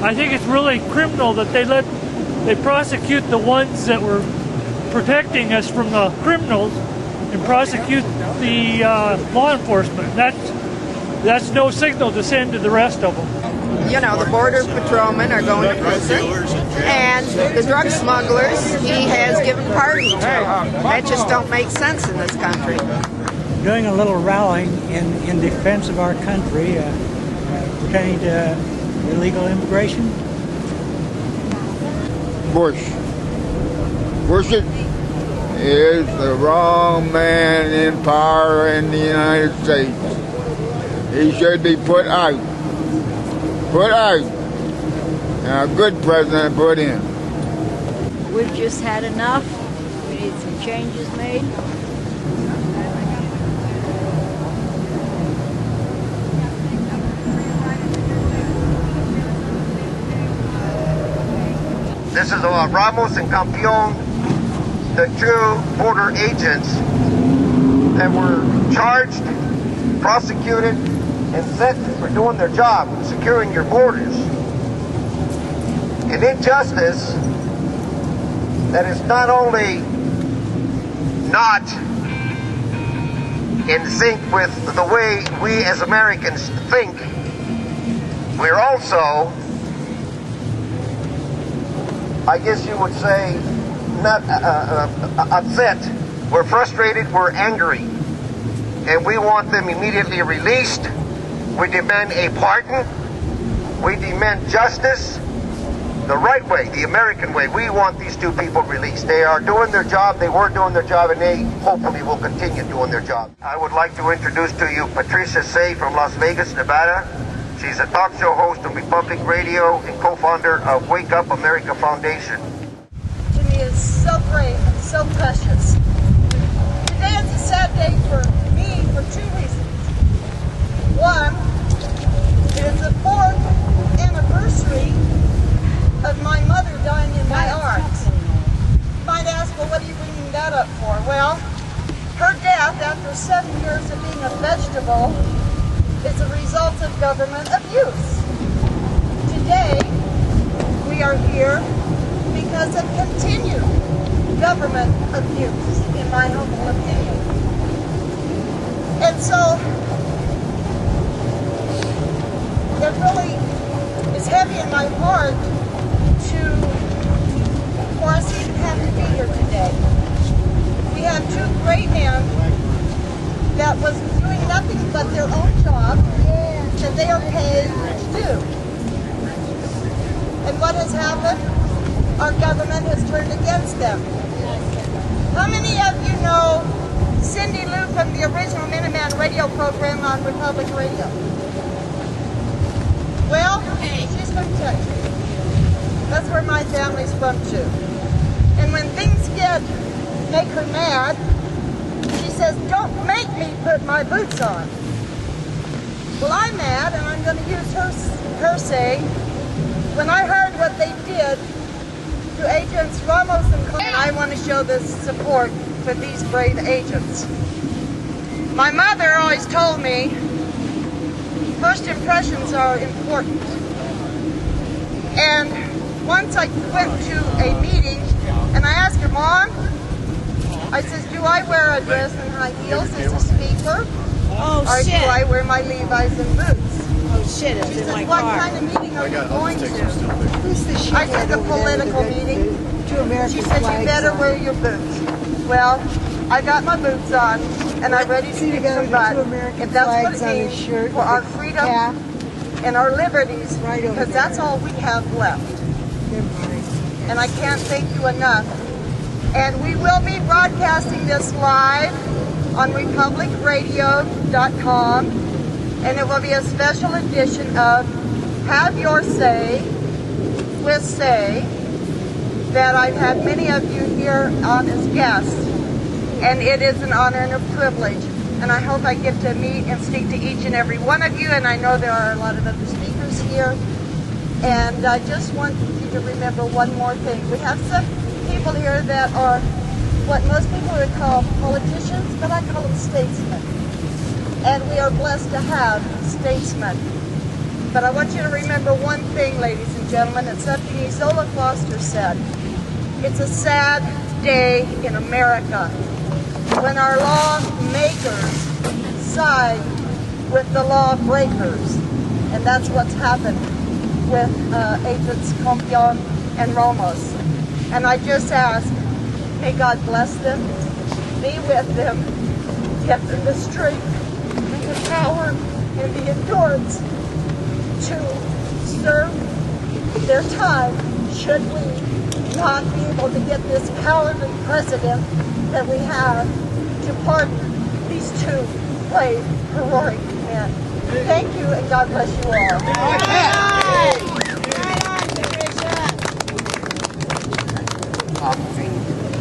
I think it's really criminal that they prosecute the ones that were protecting us from the criminals and prosecute the law enforcement. That's no signal to send to the rest of them. You know, the border patrolmen are going to prison, and the drug smugglers he has given pardon to. That just don't make sense in this country. Doing a little rallying in defense of our country pertaining to illegal immigration. Bush is the wrong man in power in the United States. He should be put out, and a good president put in. We've just had enough. We need some changes made. This is Ramos and Campeon, the two border agents that were charged, prosecuted, and sentenced for doing their job, securing your borders. An injustice that is not only not in sync with the way we as Americans think, we're also, I guess you would say, not upset. We're frustrated, we're angry, and we want them immediately released. We demand a pardon. We demand justice the right way, the American way. We want these two people released. They are doing their job, they were doing their job, and they hopefully will continue doing their job. I would like to introduce to you Patricia Saye from Las Vegas, Nevada. She's a talk show host on Republic Radio and co-founder of Wake Up America Foundation. To me is so great and so precious. Today is a sad day for me for two reasons. One, it is the 4th anniversary of my mother dying in my arms. You might ask, well, what are you bringing that up for? Well, her death after 7 years of being a vegetable is a result of government abuse. Today, we are here because of continued government abuse, in my humble opinion. And so, it really is heavy in my heart for us to even have to be here today. We have two great men that was doing nothing but their own job that they are paid to do. And what has happened? Our government has turned against them. How many of you know Cindy Lou from the original Minuteman radio program on Republic Radio? Well, she's from Texas. That's where my family's from too. And when things make her mad, she says, "Don't make me put my boots on." Well, I'm mad, and I'm going to use her saying, when I heard what they did to agents Ramos and Campeon, I want to show this support for these brave agents. My mother always told me, first impressions are important. And once I went to a meeting, and I asked her, "Mom," I says, "do I wear a dress and high heels as a speaker? Or do I wear my Levi's and boots?" Oh shit, it's She in says, my "What car." kind of meeting are you going to?" I said, "a political meeting." She said, "You better wear your boots." Well, I got my boots on, and I'm ready to kick some butt. If that's what it means for our freedom and our liberties, because that's all we have left. And I can't thank you enough. And we will be broadcasting this live on republicradio.com, and it will be a special edition of Have Your Say with Saye, that I've had many of you here on as guests, and it is an honor and a privilege. And I hope I get to meet and speak to each and every one of you, and I know there are a lot of other speakers here. And I just want you to remember one more thing. We have some people here that are what most people would call politicians, but I call them statesmen. And we are blessed to have statesmen But I want you to remember one thing, ladies and gentlemen, it's something Isola Foster said. It's a sad day in America when our lawmakers side with the lawbreakers. And that's what's happened with Agents Campeon and Ramos. And I just ask, may God bless them, be with them, give them the strength and the power and the endurance to serve their time should we not be able to get this cowardly precedent that we have to pardon these two brave, heroic men. Thank you, and God bless you all.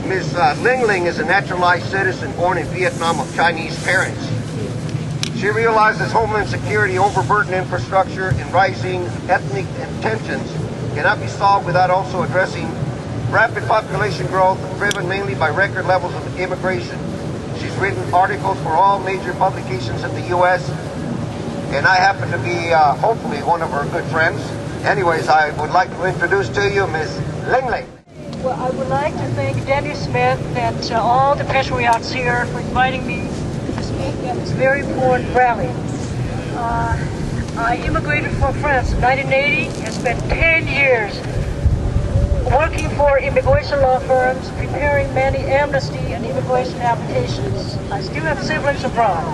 Ms. Ling-Ling is a naturalized citizen born in Vietnam of Chinese parents. She realizes Homeland Security overburdened infrastructure and rising ethnic tensions cannot be solved without also addressing rapid population growth driven mainly by record levels of immigration. She's written articles for all major publications in the U.S., and I happen to be hopefully one of her good friends. Anyways, I would like to introduce to you Ms. Ling-Ling. Well, I would like to thank Danny Smith and all the patriots here for inviting me to speak at this very important rally. I immigrated from France in 1980 and spent 10 years working for immigration law firms, preparing many amnesty and immigration applications. I still have siblings abroad.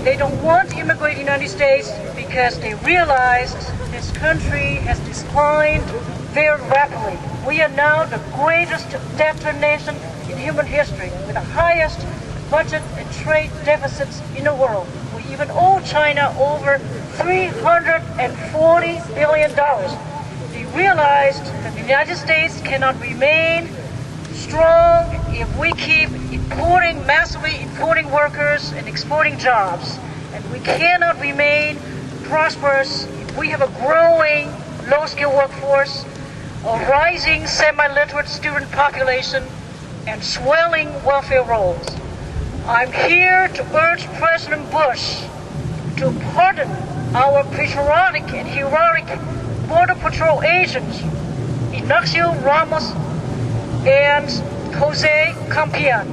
They don't want to immigrate to the United States because they realized this country has declined very rapidly. We are now the greatest debtor nation in human history, with the highest budget and trade deficits in the world. We even owe China over $340 billion. They realized that the United States cannot remain strong if we keep massively importing workers and exporting jobs. And we cannot remain prosperous if we have a growing low-skilled workforce, a rising semi-literate student population, and swelling welfare rolls. I'm here to urge President Bush to pardon our patriotic and heroic Border Patrol agents, Ignacio Ramos and Jose Campeon.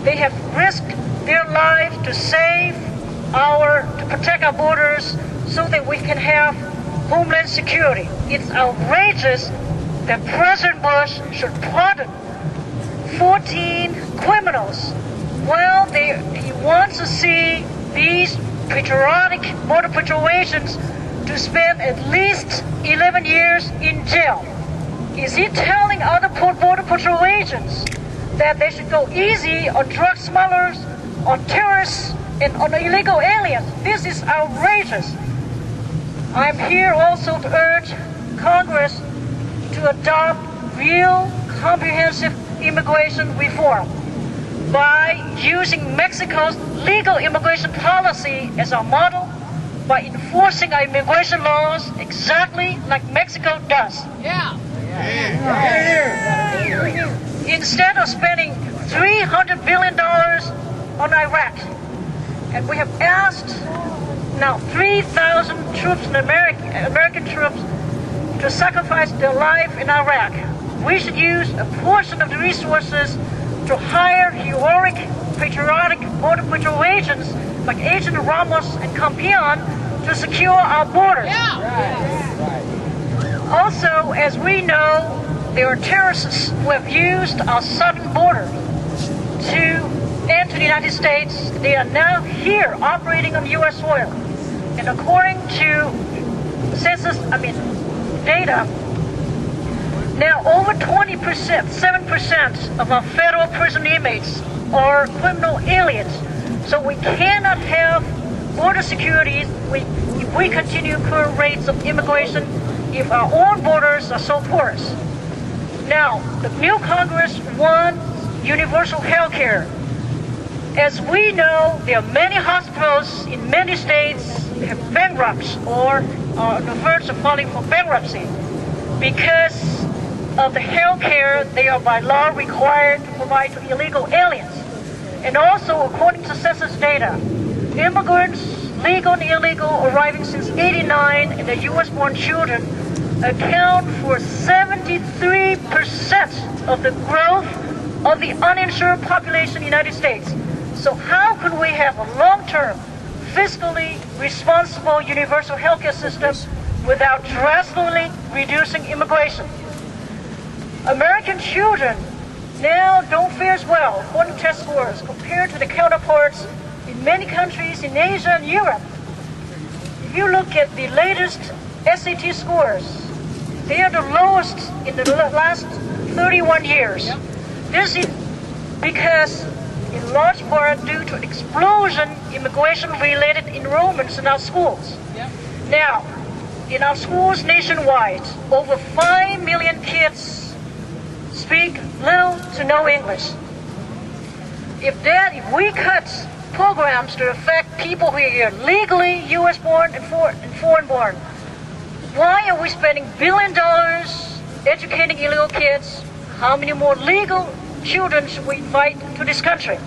They have risked their lives to protect our borders so that we can have Homeland Security. It's outrageous that President Bush should pardon 14 criminals. Well, he wants to see these patriotic Border Patrol agents to spend at least 11 years in jail. Is he telling other Border Patrol agents that they should go easy on drug smugglers, on terrorists, and on illegal aliens? This is outrageous. I'm here also to urge Congress to adopt real comprehensive immigration reform by using Mexico's legal immigration policy as our model, by enforcing our immigration laws exactly like Mexico does. Instead of spending $300 billion on Iraq, and we have asked now 3,000 troops, American troops, to sacrifice their life in Iraq. We should use a portion of the resources to hire heroic, patriotic Border Patrol agents like Agent Ramos and Campeon to secure our borders. Also, as we know, there are terrorists who have used our southern border to enter the United States. They are now here operating on U.S. soil. And according to data, now over 20%, 7% of our federal prison inmates are criminal aliens. So we cannot have border security if we continue current rates of immigration, if our own borders are so porous. Now, the new Congress wants universal health care. As we know, there are many hospitals in many states that have bankrupts or are on the verge of filing for bankruptcy because of the health care they are by law required to provide to illegal aliens. And also, according to census data, immigrants legal and illegal arriving since '89 and the U.S.-born children account for 73% of the growth of the uninsured population in the United States. So how could we have a long-term, fiscally responsible universal healthcare system without drastically reducing immigration? American children now don't fare as well according to test scores compared to the counterparts in many countries in Asia and Europe. If you look at the latest SAT scores, they are the lowest in the last 31 years. This is because, in large part, due to explosion immigration-related enrollments in our schools. Now, in our schools nationwide, over 5 million kids speak little to no English. If we cut programs to affect people who are here legally U.S.-born and foreign-born, why are we spending $1 billion educating illegal kids? How many more legal children should we invite to this country?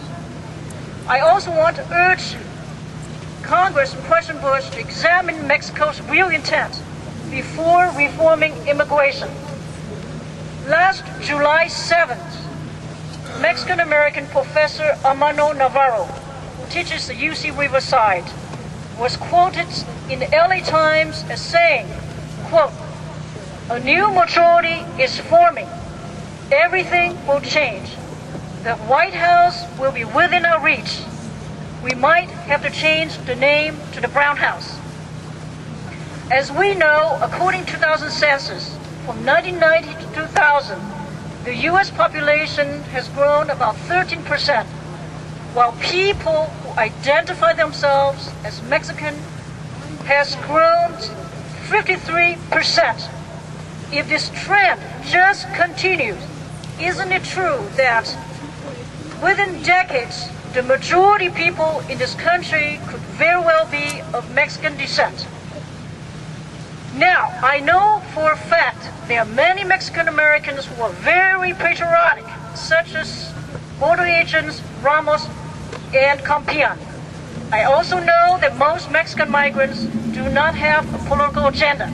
I also want to urge Congress and President Bush to examine Mexico's real intent before reforming immigration. Last July 7th, Mexican-American professor Armando Navarro, who teaches at UC Riverside, was quoted in the LA Times as saying, quote, "A new majority is forming. Everything will change. The White House will be within our reach. We might have to change the name to the Brown House." As we know, according to 2000 census, from 1990 to 2000, the U.S. population has grown about 13%, while people who identify themselves as Mexican has grown 53%. If this trend just continues, isn't it true that within decades, the majority people in this country could very well be of Mexican descent? Now, I know for a fact there are many Mexican Americans who are very patriotic, such as border agents Ramos and Campeon. I also know that most Mexican migrants do not have a political agenda.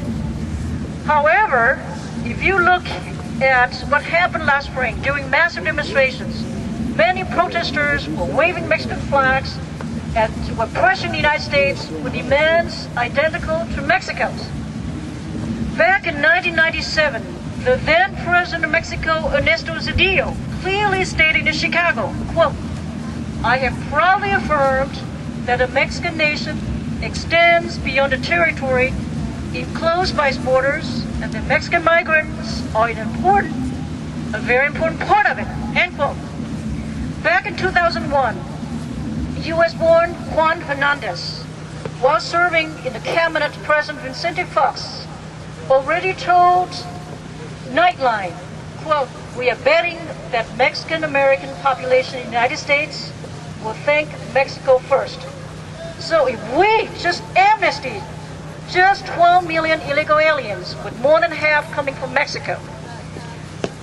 However, if you look at what happened last spring during massive demonstrations, many protesters were waving Mexican flags and were pressuring the United States with demands identical to Mexico's. Back in 1997, the then President of Mexico, Ernesto Zedillo, clearly stated in Chicago, quote, "I have proudly affirmed that the Mexican nation extends beyond the territory enclosed by its borders, and that Mexican migrants are a very important part of it," end quote. Back in 2001, U.S.-born Juan Hernandez, while serving in the cabinet of President Vicente Fox, already told Nightline, quote, "We are betting that Mexican-American population in the United States will thank Mexico first." So if we just amnestied just 12 million illegal aliens, with more than half coming from Mexico,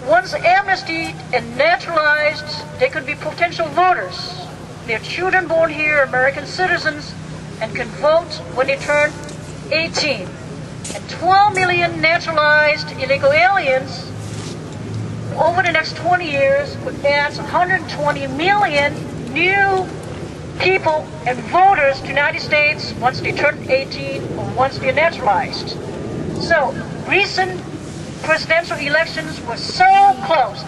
once amnestied and naturalized, they could be potential voters. Their children born here are American citizens and can vote when they turn 18. And 12 million naturalized illegal aliens over the next 20 years would add 120 million new people and voters to the United States once they turn 18 or once they're naturalized. So recent presidential elections were so close.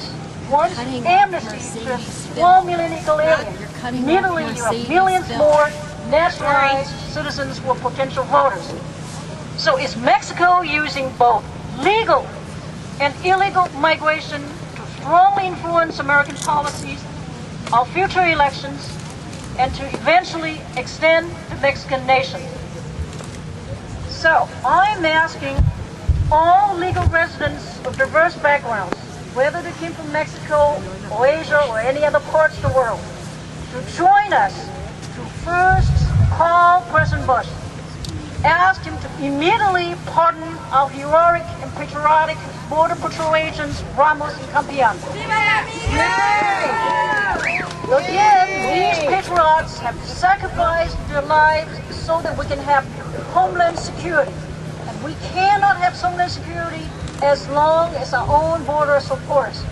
Once amnesty to 12 million illegal aliens, immediately you have millions more naturalized citizens who are potential voters. So is Mexico using both legal and illegal migration to strongly influence American policies, our future elections, and to eventually extend the Mexican nation? So I'm asking all legal residents of diverse backgrounds, whether they came from Mexico or Asia or any other parts of the world, to join us to first call President Bush, ask him to immediately pardon our heroic and patriotic Border Patrol agents Ramos and Campeon. Again, these patriots have sacrificed their lives so that we can have homeland security. And we cannot have homeland security as long as our own borders support us.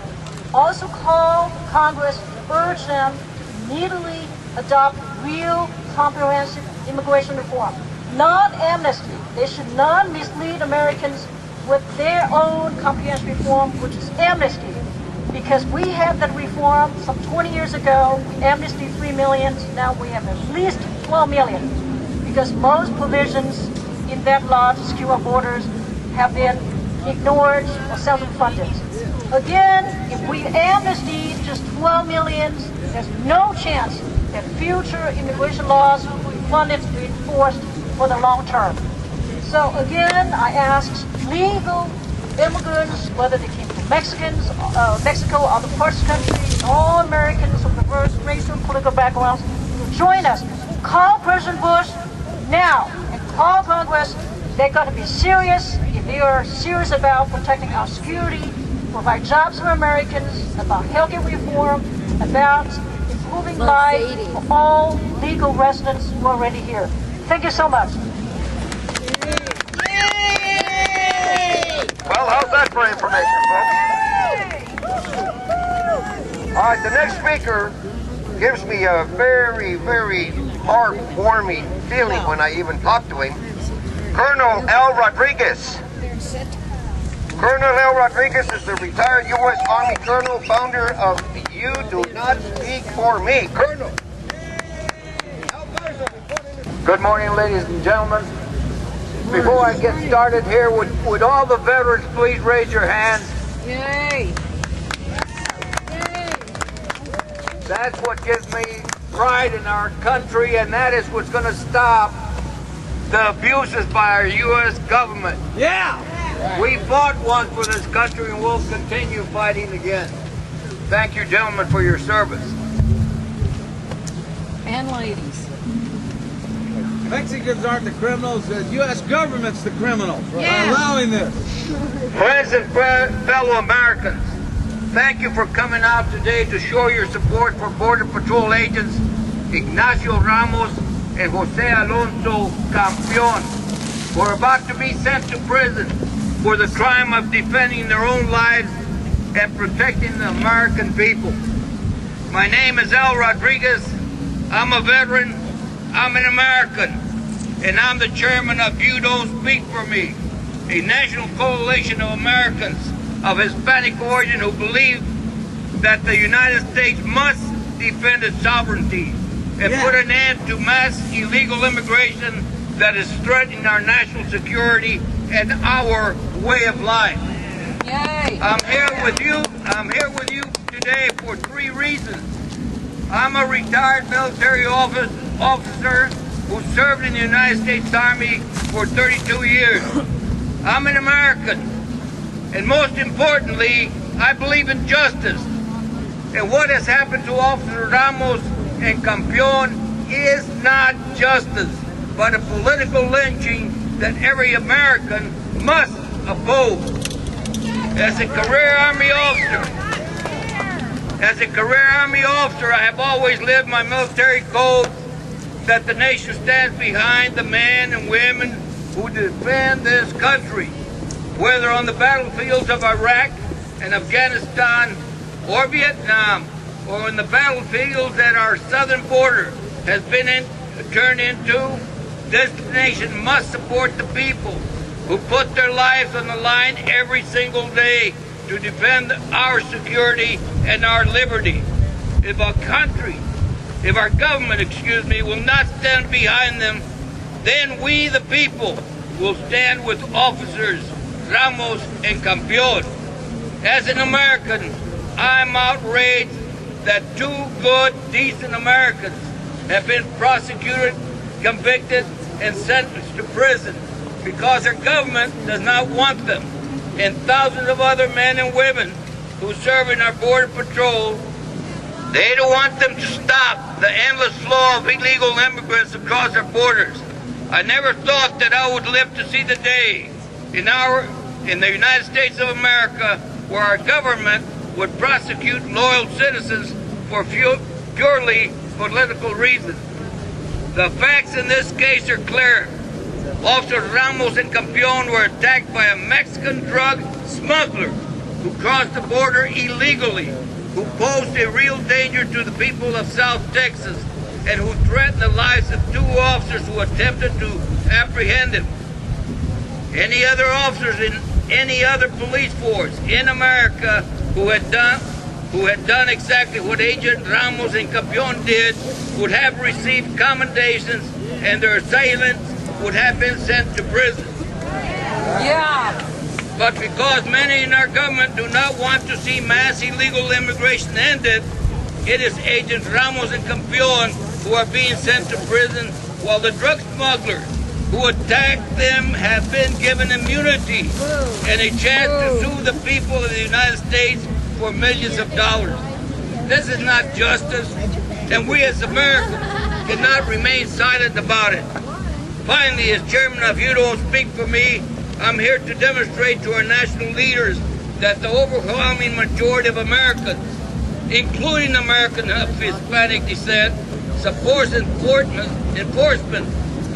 Also call Congress to urge them to immediately adopt real comprehensive immigration reform. Not amnesty. They should not mislead Americans with their own comprehensive reform, which is amnesty. Because we have that reform some 20 years ago, we amnestied 3 million, now we have at least 12 million. Because most provisions in that law to secure our borders have been ignored or self-funded. Again, if we amnesty just 12 million, there's no chance that future immigration laws will be funded to be enforced for the long term. So again, I ask legal immigrants, whether they came from Mexico, other parts of the country, all Americans from diverse racial and political backgrounds, to join us. Call President Bush now and call Congress. They've got to be serious. If they are serious about protecting our security, provide jobs for Americans, about healthcare reform, about improving life for all legal residents who are already here. Thank you so much. Well, how's that for information, folks? All right, the next speaker gives me a very, very heartwarming feeling when I even talk to him. Colonel L. Rodriguez. Colonel L. Rodriguez is the retired U.S. Army Colonel, founder of You Do Not Speak For Me. Colonel. Good morning, ladies and gentlemen. Before I get started here, would all the veterans please raise your hands? Yay! That's what gives me pride in our country, and that is what's going to stop the abuses by our U.S. government. Yeah! We fought once for this country, and we'll continue fighting again. Thank you, gentlemen, for your service. And ladies. Mexicans aren't the criminals, the U.S. government's the criminal by allowing this. Friends and fellow Americans, thank you for coming out today to show your support for Border Patrol agents Ignacio Ramos and Jose Alonso Campeon, who are about to be sent to prison for the crime of defending their own lives and protecting the American people. My name is L. Rodriguez. I'm a veteran. I'm an American, and I'm the chairman of You Don't Speak For Me, a national coalition of Americans of Hispanic origin who believe that the United States must defend its sovereignty and put an end to mass illegal immigration that is threatening our national security and our way of life. Yay! I'm here with you today for 3 reasons. I'm a retired military officer who served in the United States Army for 32 years. I'm an American, and most importantly, I believe in justice. And what has happened to Officer Ramos and Campeon is not justice, but a political lynching that every American must oppose. As a career Army officer, I have always lived my military code that the nation stands behind the men and women who defend this country, whether on the battlefields of Iraq and Afghanistan or Vietnam, or in the battlefields that our southern border has been turned into. This nation must support the people who put their lives on the line every single day to defend our security and our liberty. If our government, will not stand behind them, then we, the people, will stand with officers Ramos and Campeon. As an American, I'm outraged that 2 good, decent Americans have been prosecuted, convicted, and sentenced to prison because our government does not want them. And thousands of other men and women who serve in our Border Patrol, they don't want them to stop the endless flow of illegal immigrants across our borders. I never thought that I would live to see the day in the United States of America where our government would prosecute loyal citizens for purely political reasons. The facts in this case are clear. Officers Ramos and Campeon were attacked by a Mexican drug smuggler who crossed the border illegally, who posed a real danger to the people of South Texas, and who threatened the lives of 2 officers who attempted to apprehend him. Any other officers in any other police force in America who had done exactly what Agent Ramos and Campeon did would have received commendations, and their assailants would have been sent to prison. Yeah. But because many in our government do not want to see mass illegal immigration ended, it is Agents Ramos and Campeon who are being sent to prison, while the drug smugglers who attacked them have been given immunity and a chance to sue the people of the United States for millions of dollars. This is not justice, and we as Americans cannot remain silent about it. Finally, as chairman of You Don't Speak For Me, I'm here to demonstrate to our national leaders that the overwhelming majority of Americans, including Americans of Hispanic descent, supports enforcement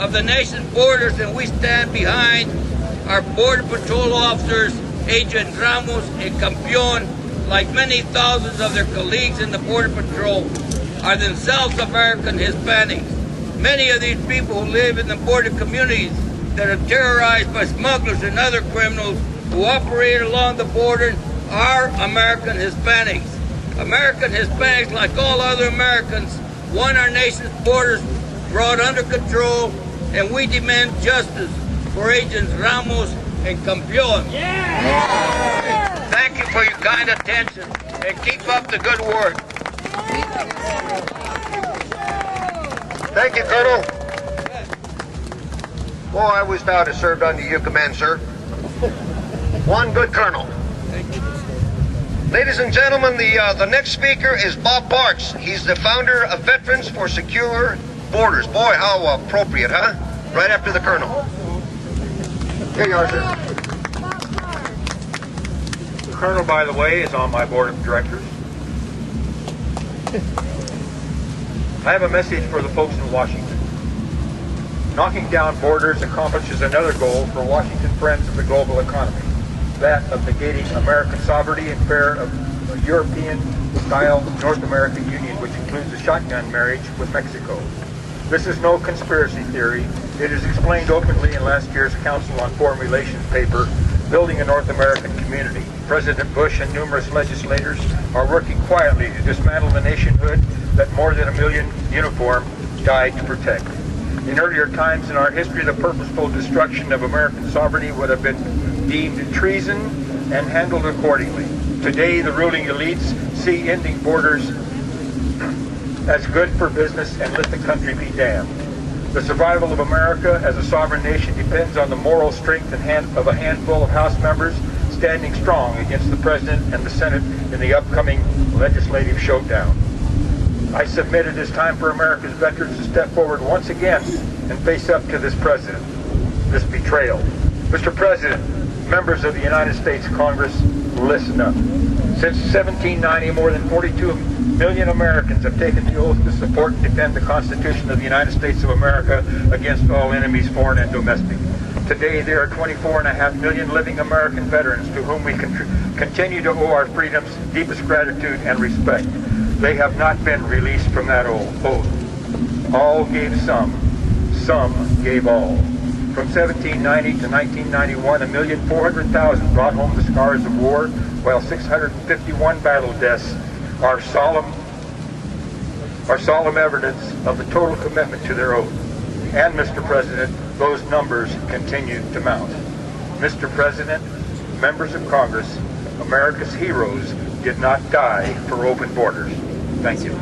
of the nation's borders, and we stand behind our Border Patrol officers, Agent Ramos and Campeon, like many thousands of their colleagues in the Border Patrol, are themselves American Hispanics. Many of these people who live in the border communities that are terrorized by smugglers and other criminals who operate along the border are American Hispanics. American Hispanics, like all other Americans, want our nation's borders brought under control, and we demand justice for Agents Ramos and Campeon. Yeah. Thank you for your kind attention, and keep up the good work. Thank you, Colonel. Boy, I wish I would have served under your command, sir. One good colonel. Ladies and gentlemen, the next speaker is Bob Parks. He's the founder of Veterans for Secure Borders. Boy, how appropriate, huh? Right after the colonel. Here you are, sir. The colonel, by the way, is on my board of directors. I have a message for the folks in Washington. Knocking down borders accomplishes another goal for Washington friends of the global economy, that of negating American sovereignty in favor of a European-style North American Union, which includes a shotgun marriage with Mexico. This is no conspiracy theory. It is explained openly in last year's Council on Foreign Relations paper, Building a North American Community. President Bush and numerous legislators are working quietly to dismantle the nationhood that more than 1 million uniformed died to protect. In earlier times in our history, the purposeful destruction of American sovereignty would have been deemed treason and handled accordingly. Today, the ruling elites see ending borders as good for business and let the country be damned. The survival of America as a sovereign nation depends on the moral strength of a handful of House members standing strong against the President and the Senate in the upcoming legislative showdown. I submit it is time for America's veterans to step forward once again and face up to this President, this betrayal. Mr. President, members of the United States Congress, listen up. Since 1790, more than 42 million Americans have taken the oath to support and defend the Constitution of the United States of America against all enemies, foreign and domestic. Today, there are 24.5 million living American veterans to whom we continue to owe our freedom's deepest gratitude and respect. They have not been released from that oath. All gave some gave all. From 1790 to 1991, 1,400,000 brought home the scars of war, while 651 battle deaths are solemn evidence of the total commitment to their oath. And, Mr. President, those numbers continue to mount. Mr. President, members of Congress, America's heroes did not die for open borders. Thank you.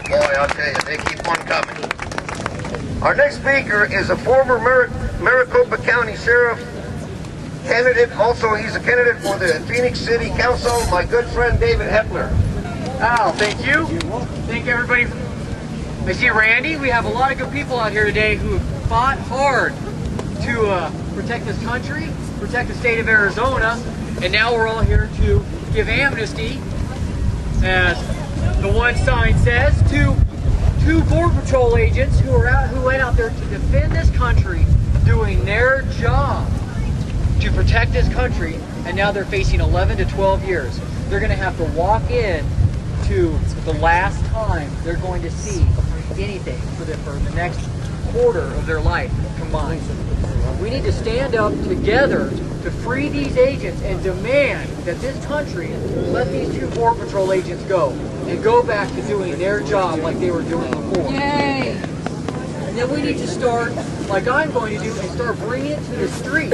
Boy, I'll tell you, they keep on coming. Our next speaker is a former Maricopa County Sheriff candidate. Also, he's a candidate for the Phoenix City Council, my good friend David Heppler. Oh, thank you. Thank everybody. I see Randy. We have a lot of good people out here today who have fought hard to protect this country, protect the state of Arizona, and now we're all here to give amnesty as the one sign says, to two Border Patrol agents who went out there to defend this country, doing their job to protect this country, and now they're facing 11 to 12 years. They're going to have to walk in to the last time they're going to see anything for the next quarter of their life combined. We need to stand up together to free these agents and demand that this country let these two Border Patrol agents go and go back to doing their job like they were doing before. Yay! And then we need to start, like I'm going to do, and start bringing it to the street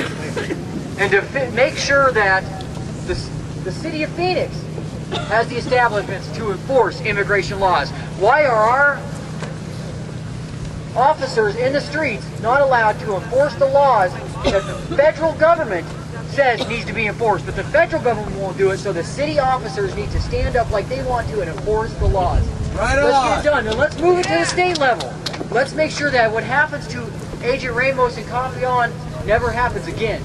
and to make sure that the city of Phoenix has the establishments to enforce immigration laws. Why are our officers in the streets not allowed to enforce the laws that the federal government says needs to be enforced? But the federal government won't do it, so the city officers need to stand up like they want to and enforce the laws. Right Let's on. get it done, and let's move it to the state level. Let's make sure that what happens to Agent Ramos and Campeon never happens again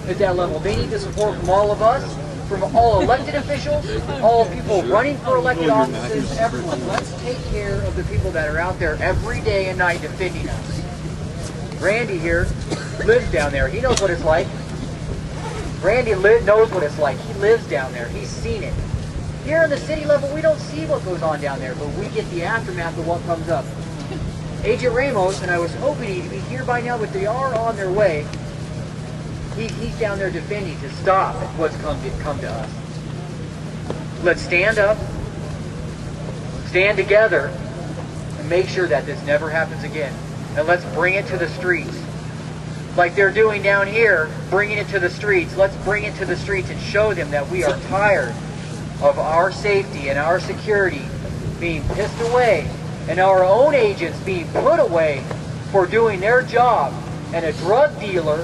at that level. They need the support from all of us, from all elected officials, all people running for elected offices, everyone. Let's take care of the people that are out there every day and night defending us. Randy here lives down there. He knows what it's like. Randy knows what it's like. He lives down there. He's seen it. Here in the city level, we don't see what goes on down there, but we get the aftermath of what comes up. Agent Ramos, and I was hoping he'd be here by now, but they are on their way. He's down there defending to stop what's come to us. Let's stand up, stand together, and make sure that this never happens again. And let's bring it to the streets. Like they're doing down here, bringing it to the streets. Let's bring it to the streets and show them that we are tired of our safety and our security being pissed away and our own agents being put away for doing their job, and a drug dealer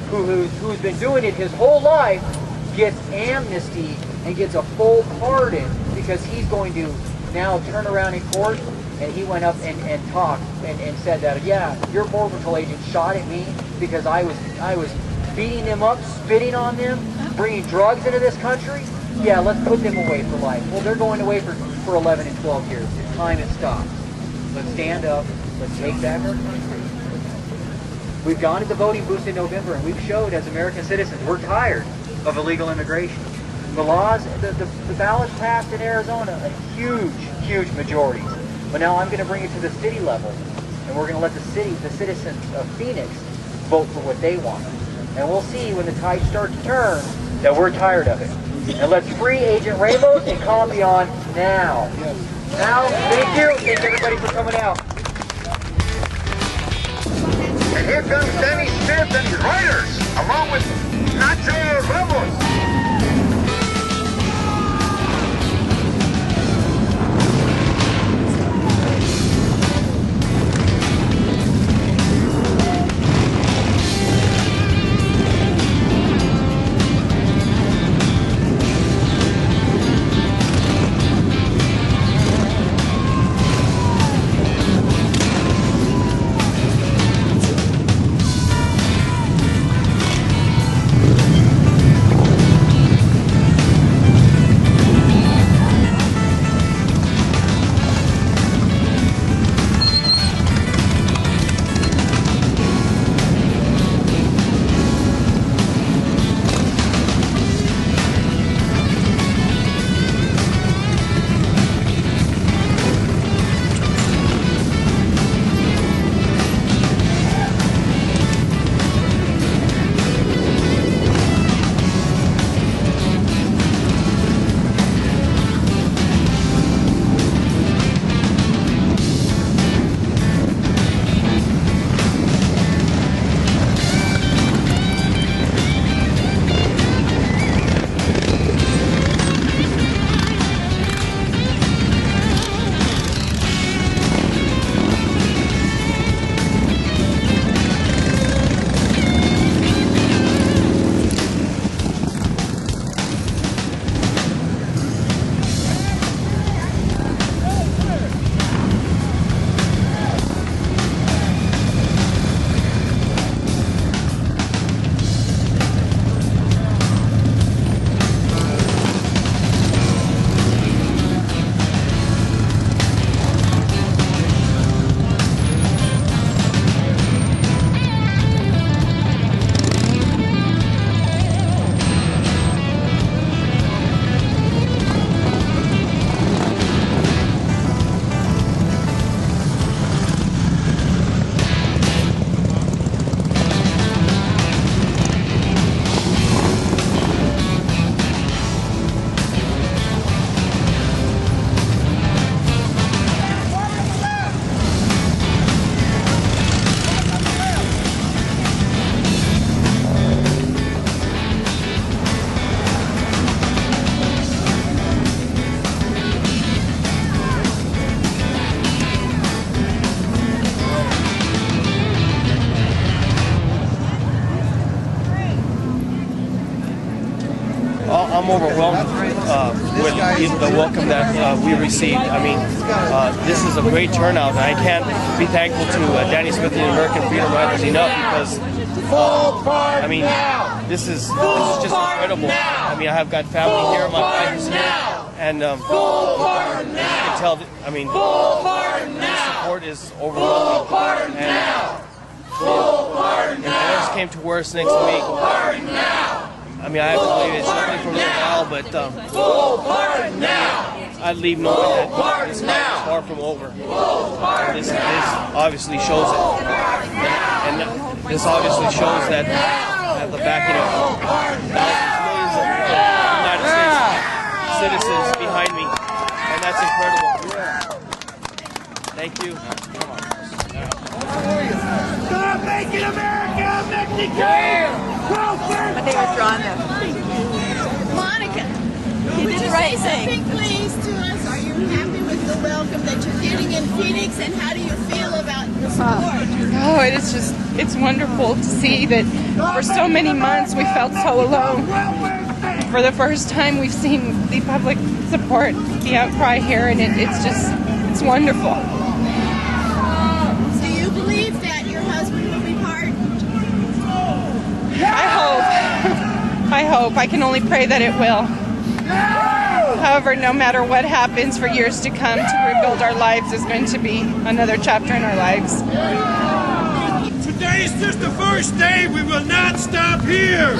who's been doing it his whole life gets amnesty and gets a full pardon because he's going to now turn around in court. And he went up and talked and said that, yeah, your Border Patrol agent shot at me because I was beating them up, spitting on them, bringing drugs into this country. Yeah, let's put them away for life. Well, they're going away for 11 and 12 years. It's time it stops. Let's stand up. Let's take back our country. We've gone to the voting booths in November, and we've showed as American citizens we're tired of illegal immigration. The laws, the ballots passed in Arizona, a huge majority. But now I'm going to bring it to the city level, and we're going to let the citizens of Phoenix vote for what they want. And we'll see when the tide starts to turn that we're tired of it. And let's free Agent Ramos and Campeon now. Now, thank you. Thank everybody for coming out. And here comes Danny Smith and his riders, along with Nacho Ramos. I'm overwhelmed with the welcome that we received. I mean, this is a great turnout, and I can't be thankful to Danny Smith and the American Freedom Riders enough because, I mean, this is just incredible. I mean, I have got family here, my wife is here, and you can tell that, I mean, the support is overwhelming. And if it came to worse next week, I mean, I have to believe it's only for a little while, but I'd leave knowing that this fight is far from over. This obviously shows it. And this obviously shows that the backing of millions of United States citizens behind me, and that's incredible. Thank you. Stop making America Mexican! But they were drawing them. Monica, you did the right thing. Please to us, are you happy with the welcome that you're getting in Phoenix, and how do you feel about the support? Oh, it's wonderful to see that for so many months we felt so alone. For the first time we've seen the public support, the outcry here, and it's wonderful. Do you believe that your husband will be pardoned? I hope. I can only pray that it will. However, no matter what happens for years to come, to rebuild our lives is going to be another chapter in our lives. Today is just the first day. We will not stop here.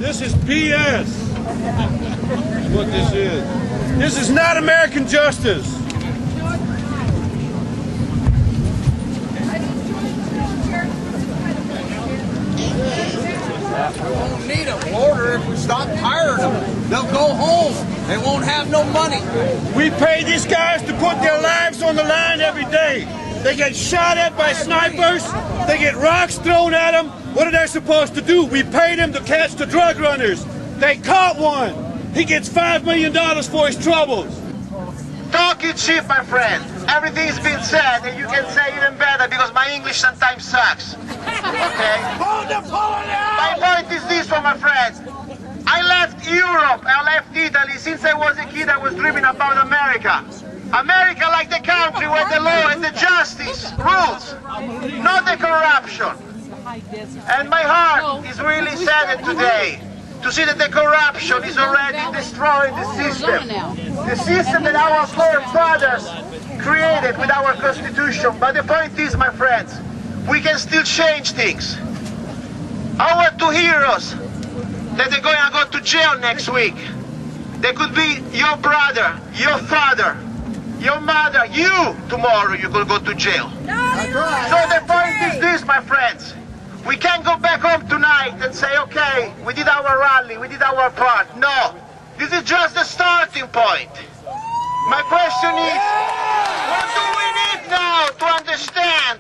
This is PS. What this is. This is not American justice. We won't need a border if we stop hiring them. They'll go home. They won't have no money. We pay these guys to put their lives on the line every day. They get shot at by snipers. They get rocks thrown at them. What are they supposed to do? We pay them to catch the drug runners. They caught one. He gets $5 million for his troubles. Talk is cheap, my friend. Everything's been said, and you can say even better because my English sometimes sucks. Okay? My point is this for my friends. I left Europe, I left Italy. Since I was a kid, I was dreaming about America. America like the country where the law and the justice rules, not the corruption. And my heart is really saddened today to see that the corruption is already destroying the system. The system that our forefathers created with our Constitution. But the point is, my friends, we can still change things. Our two heroes that are going to go to jail next week, they could be your brother, your father, your mother, you tomorrow you could go to jail. So the point is this, my friends. We can't go back home tonight and say, okay, we did our rally, we did our part. No, this is just the starting point. My question is, what do we need now to understand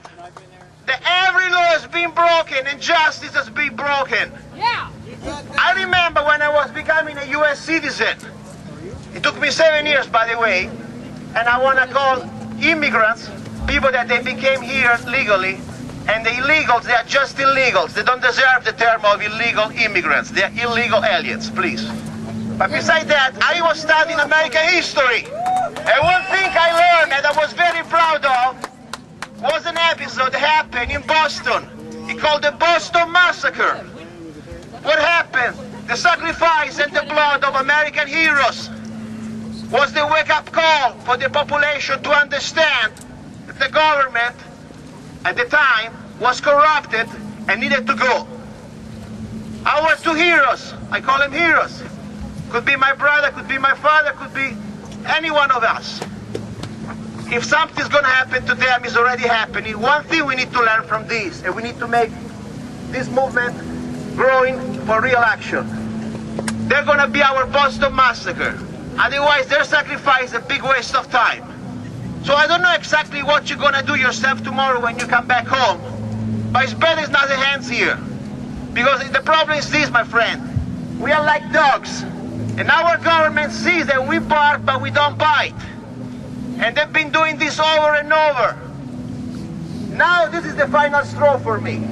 that every law has been broken and justice has been broken? Yeah. I remember when I was becoming a U.S. citizen. It took me 7 years, by the way, and I want to call immigrants people that they became here legally. And the illegals, they are just illegals. They don't deserve the term of illegal immigrants. They are illegal aliens, please. But besides that, I was studying American history. And one thing I learned that I was very proud of was an episode that happened in Boston. It's called the Boston Massacre. What happened? The sacrifice and the blood of American heroes was the wake-up call for the population to understand that the government at the time was corrupted and needed to go. Our two heroes, I call them heroes, could be my brother, could be my father, could be any one of us. If something's going to happen to them, it's already happening. One thing we need to learn from this, and we need to make this movement growing for real action. They're going to be our Boston Massacre. Otherwise, their sacrifice is a big waste of time. So I don't know exactly what you're going to do yourself tomorrow when you come back home. But it's better it's not the hands here. Because the problem is this, my friend. We are like dogs. And our government sees that we bark, but we don't bite. And they've been doing this over and over. Now this is the final straw for me.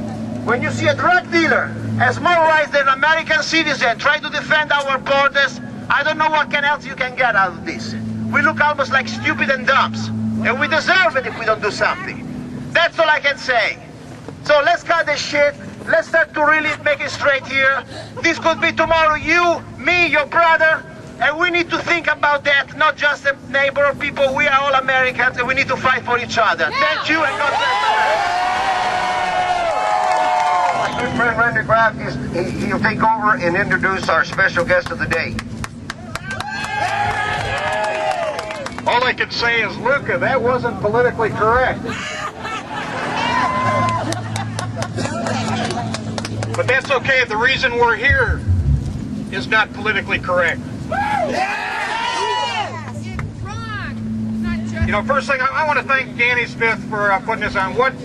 When you see a drug dealer has more rights than an American citizen trying to defend our borders, I don't know what else you can get out of this. We look almost like stupid and dumps, and we deserve it if we don't do something. That's all I can say. So let's cut this shit. Let's start to really make it straight here. This could be tomorrow you, me, your brother, and we need to think about that, not just a neighbor or people. We are all Americans, and we need to fight for each other. Thank you, and God bless America. My good friend Randy Graf, he'll take over and introduce our special guest of the day. All I can say is, Luca, that wasn't politically correct. But that's okay. The reason we're here is not politically correct. You know, first thing, I want to thank Danny Smith for putting this on. What a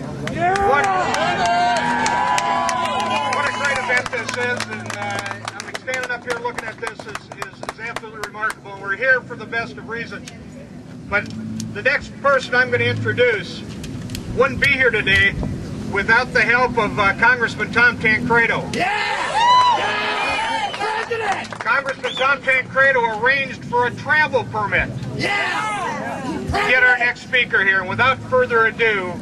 great event this is, and I'm standing up here looking at this is absolutely remarkable. And we're here for the best of reasons. But the next person I'm going to introduce wouldn't be here today without the help of Congressman Tom Tancredo. Congressman Tom Tancredo arranged for a travel permit to get our next speaker here. And without further ado,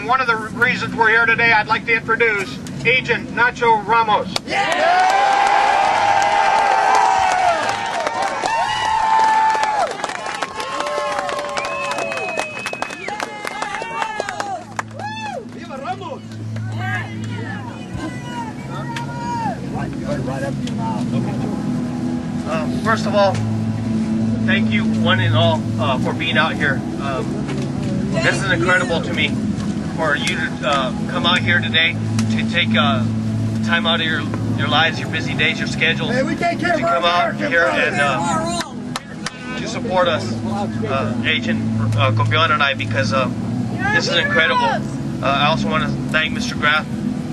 one of the reasons we're here today, I'd like to introduce Agent Nacho Ramos. First of all, thank you one and all for being out here. This is incredible to me for you to come out here today to take time out of your lives, your busy days, your schedules, to come out here and to support us, Agent Campeon and I, because this is incredible. I also want to thank Mr. Graf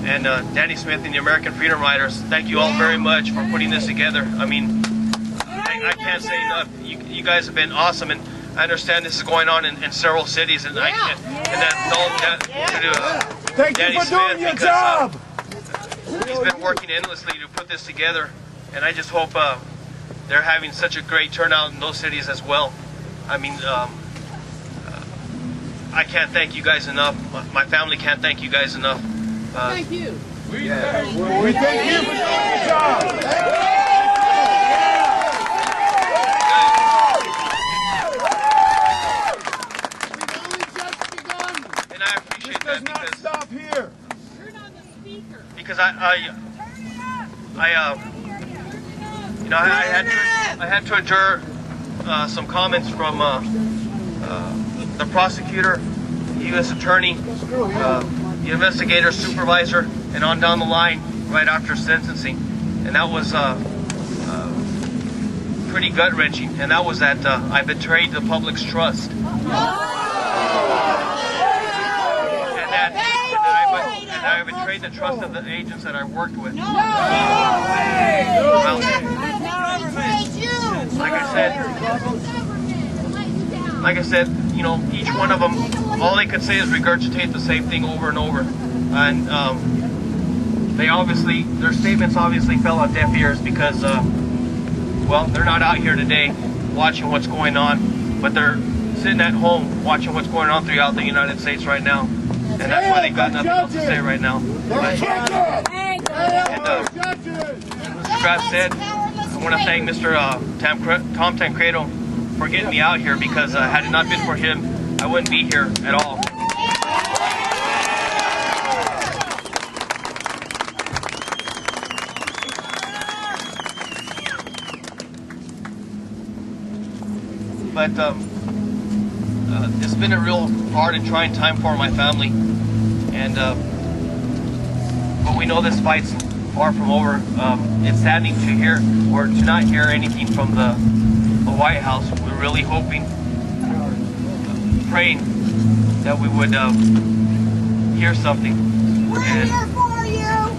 and Danny Smith and the American Freedom Riders. Thank you all very much for putting this together. I mean, I can't say enough. You guys have been awesome, and I understand this is going on in several cities, and Danny you for Smith, doing your job. He's been working endlessly to put this together, and I just hope they're having such a great turnout in those cities as well. I mean, I can't thank you guys enough. My family can't thank you guys enough. Thank you. We thank you for doing your job. And I appreciate that because stop here. Because I had to endure some comments from the prosecutor, the U.S. attorney, the investigator, supervisor, and on down the line right after sentencing, and that was pretty gut-wrenching. And that was that I betrayed the public's trust, and that I betrayed the trust of the agents that I worked with. Like I said, you know, each one of them, all they could say is regurgitate the same thing over and over, and their statements obviously fell on deaf ears because, well, they're not out here today watching what's going on, but they're sitting at home watching what's going on throughout the United States right now, and that's why they got nothing else to say right now. Mr. Graf said, I want to thank Mr. Tom Tancredo for getting me out here, because had it not been for him, I wouldn't be here at all. But it's been a real hard and trying time for my family, and but we know this fight's far from over. It's saddening to hear or to not hear anything from the White House. We're really hoping, praying that we would hear something,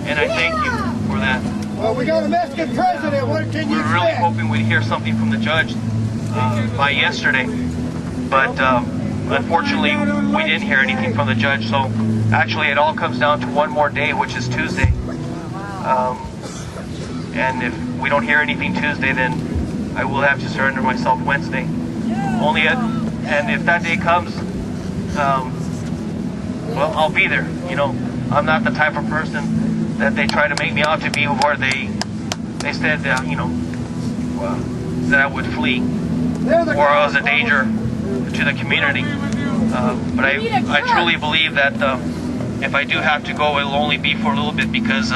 and I thank you for that. Well, we got a Mexican president. What can you We're really hoping we'd hear something from the judge by yesterday, but unfortunately, we didn't hear anything from the judge, so actually it all comes down to one more day, which is Tuesday. And if we don't hear anything Tuesday, then I will have to surrender myself Wednesday. And if that day comes, well, I'll be there. You know, I'm not the type of person that they try to make me out to be, where they said that, you know, that I would flee or I was a danger to the community. But I truly believe that if I do have to go, it'll only be for a little bit, because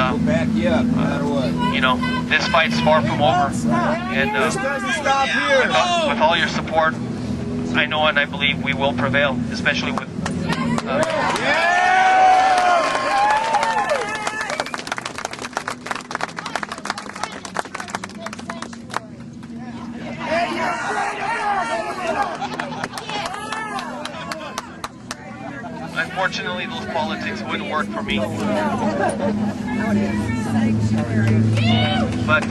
you know, this fight's far from over. And with all your support, I know and I believe we will prevail, especially with unfortunately, those politics wouldn't work for me. But,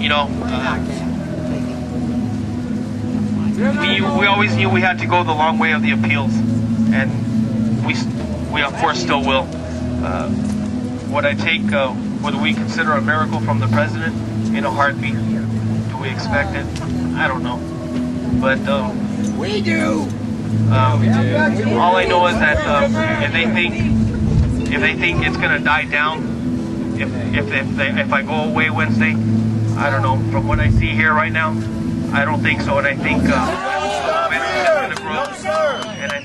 you know, we always knew we had to go the long way of the appeals, and we of course still will. Would I take what we consider a miracle from the president in a heartbeat? Do we expect it? I don't know. But we do. All I know is that if they think it's gonna die down, if I go away Wednesday, I don't know. From what I see here right now, I don't think so, and I think Wednesday's gonna grow, and I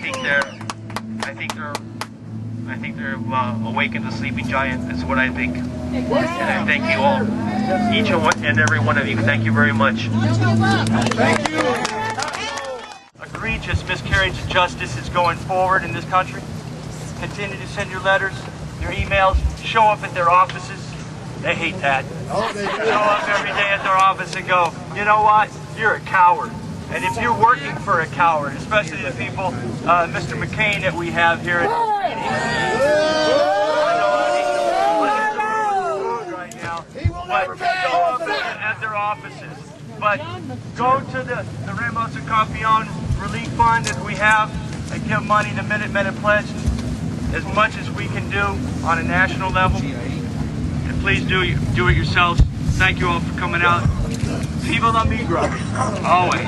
think they're awakened the sleeping giant. That's what I think, and I thank you all, each and every one of you. Thank you very much. Thank you. Egregious miscarriage of justice is going forward in this country. Continue to send your letters, your emails, show up at their offices. They hate that. Show up every day at their office and go, you know what, you're a coward. And if you're working for a coward, especially the people, Mr. McCain that we have here at right now, but show up at their offices. But go to the Ramos and Campeon relief fund that we have and give money to Minutemen and pledge as much as we can do on a national level. And please do it yourselves. Thank you all for coming out. Viva la migra. Always.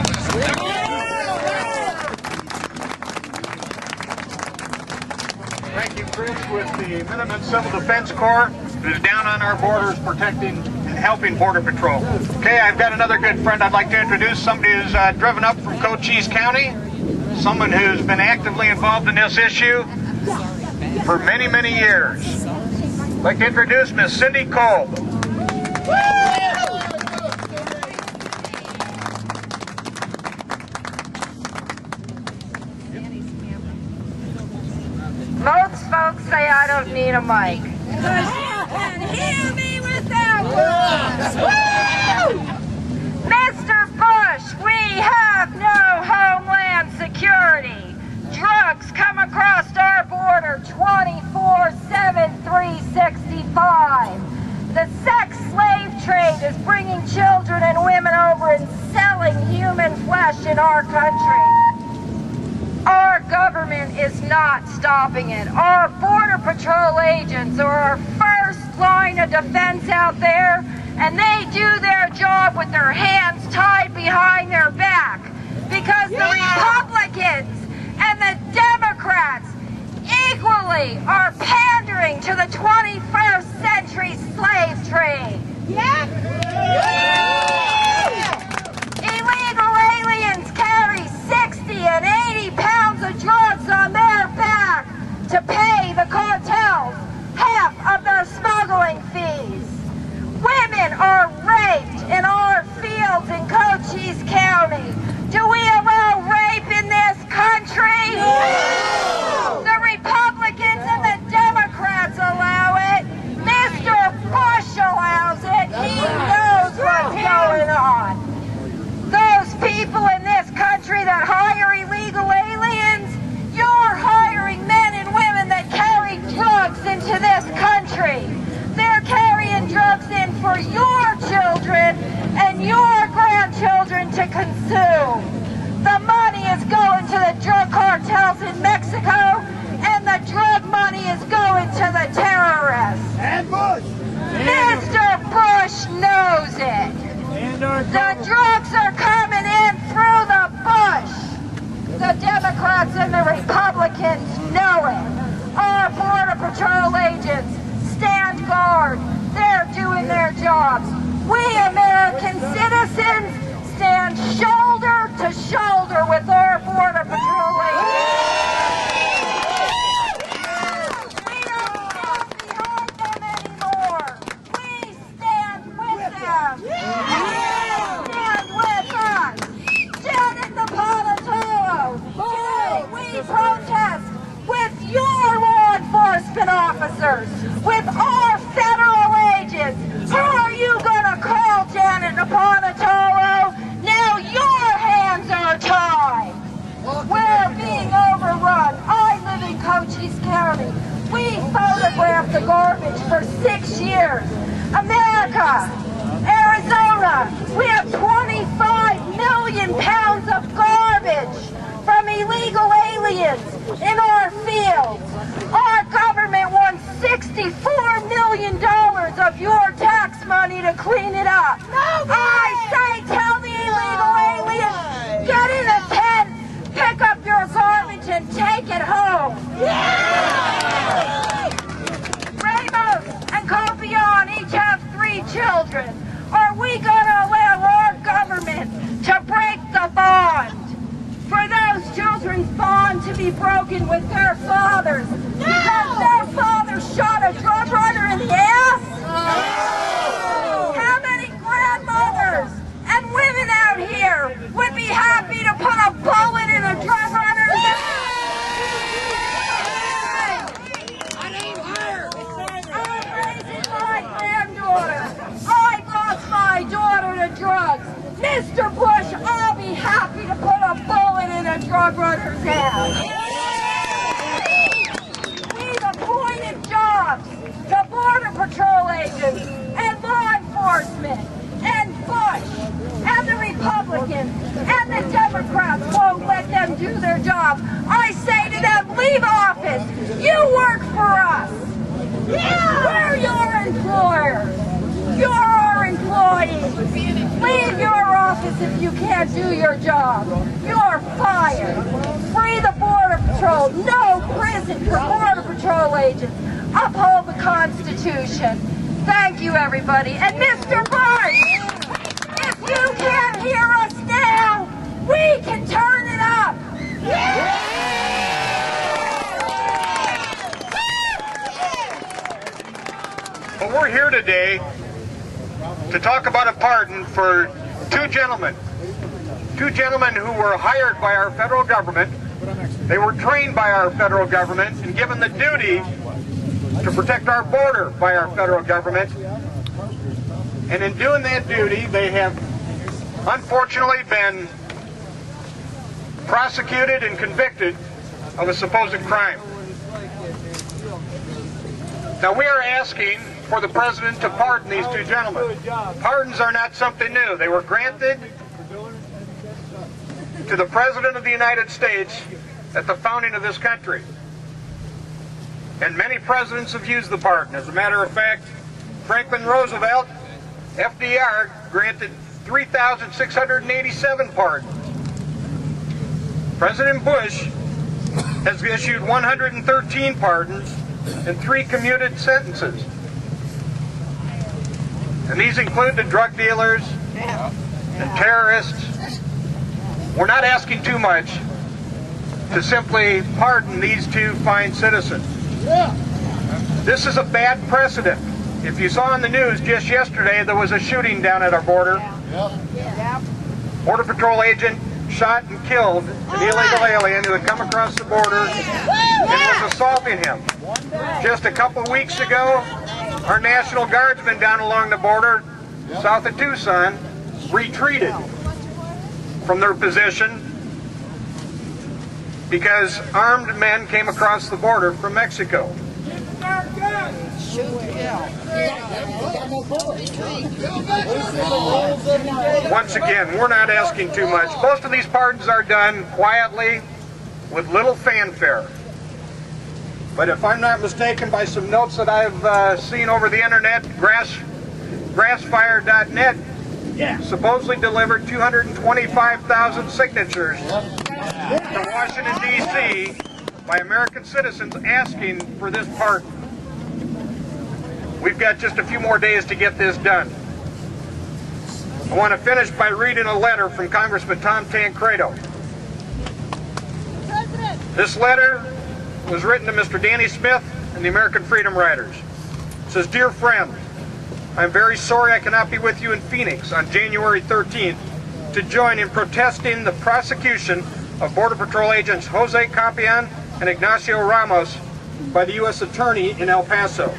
Thank you, Chris, with the Minuteman Civil Defense Corps, who's down on our borders protecting and helping Border Patrol. Okay, I've got another good friend I'd like to introduce, somebody who's driven up from Cochise County, someone who's been actively involved in this issue for many, many years. I'd like to introduce Miss Cindy Kolb. Most folks say I don't need a mic. Because you can hear me without words. Woo! Mr. Bush, we have no homeland security. Drugs come across our border 24/7, 365. The sex slave trade is bringing children and women over and selling human flesh in our country. Our government is not stopping it. Our Border Patrol agents are our first line of defense out there, and they do their job with their hands tied behind their back, because the Republicans and the Democrats equally are pandering to the 21st century slave trade. Illegal aliens carry 60 and 80 pounds of drugs on their back to pay the cartels half of their smuggling fees. Women are raped in our fields in Cochise County. Do we allow rape in this country? No! The Republicans and the Democrats allow it. Mr. Bush allows it. He jobs. We American citizens stand shoulder to shoulder with our Border Patrol agents. We don't stand behind them anymore. We stand with them. Stand with us. Janet Napolitano. Today we protest with your law enforcement officers, with our federal agents. Who are you going to call, Janet Napolitano? Now your hands are tied. We're being overrun. I live in Cochise County. We photographed the garbage for 6 years. America, Arizona, we have 25 million pounds of garbage from illegal aliens in our fields. Our government wants $64 million of your tax money to clean it up. I say tell the illegal aliens, get in a tent, pick up your garbage and take it home. Ramos and Campeon each have 3 children. Are we going to allow our government to break the bond? For those children's bond to be broken with their fathers because their father shot a drug runner in the ass? How many grandmothers and women out here would be happy to put a bullet in a drug runner's ass? I'm raising my granddaughter. I lost my daughter to drugs. Mr. Bush, I'll be happy to put a bullet in a drug runner's ass. We've appointed jobs to Border Patrol agents and law enforcement, and Bush and the Republicans and the Democrats won't let them do their job. I say to them, leave office. You work for us. We're your employers. You're our employees. Leave your office if you can't do your job. You're fired. Free the Border Patrol. No prison for Border Patrol agents. Uphold the Constitution. Thank you, everybody. And Mr. Bush, if you can't hear us now, we can turn it up. Well, we're here today to talk about a pardon for 2 gentlemen. 2 gentlemen who were hired by our federal government. They were trained by our federal government and given the duty to protect our border by our federal government. And in doing that duty, they have unfortunately been prosecuted and convicted of a supposed crime. Now we are asking for the President to pardon these 2 gentlemen. Pardons are not something new. They were granted to the President of the United States at the founding of this country. And many presidents have used the pardon. As a matter of fact, Franklin Roosevelt, FDR, granted 3,687 pardons. President Bush has issued 113 pardons and 3 commuted sentences. And these include the drug dealers, the terrorists. We're not asking too much to simply pardon these 2 fine citizens. This is a bad precedent. If you saw in the news just yesterday, there was a shooting down at our border. Border Patrol agent shot and killed an illegal alien who had come across the border and was assaulting him. Just a couple weeks ago, our National Guardsmen down along the border, south of Tucson, retreated from their position because armed men came across the border from Mexico. Once again, we're not asking too much. Most of these pardons are done quietly with little fanfare. But if I'm not mistaken by some notes that I've seen over the internet, grassfire.net supposedly delivered 225,000 signatures to Washington, D.C. by American citizens asking for this pardon. We've got just a few more days to get this done. I want to finish by reading a letter from Congressman Tom Tancredo. This letter was written to Mr. Danny Smith and the American Freedom Riders. It says, "Dear friend, I'm very sorry I cannot be with you in Phoenix on January 13th to join in protesting the prosecution of Border Patrol agents Jose Campeon and Ignacio Ramos by the U.S. Attorney in El Paso.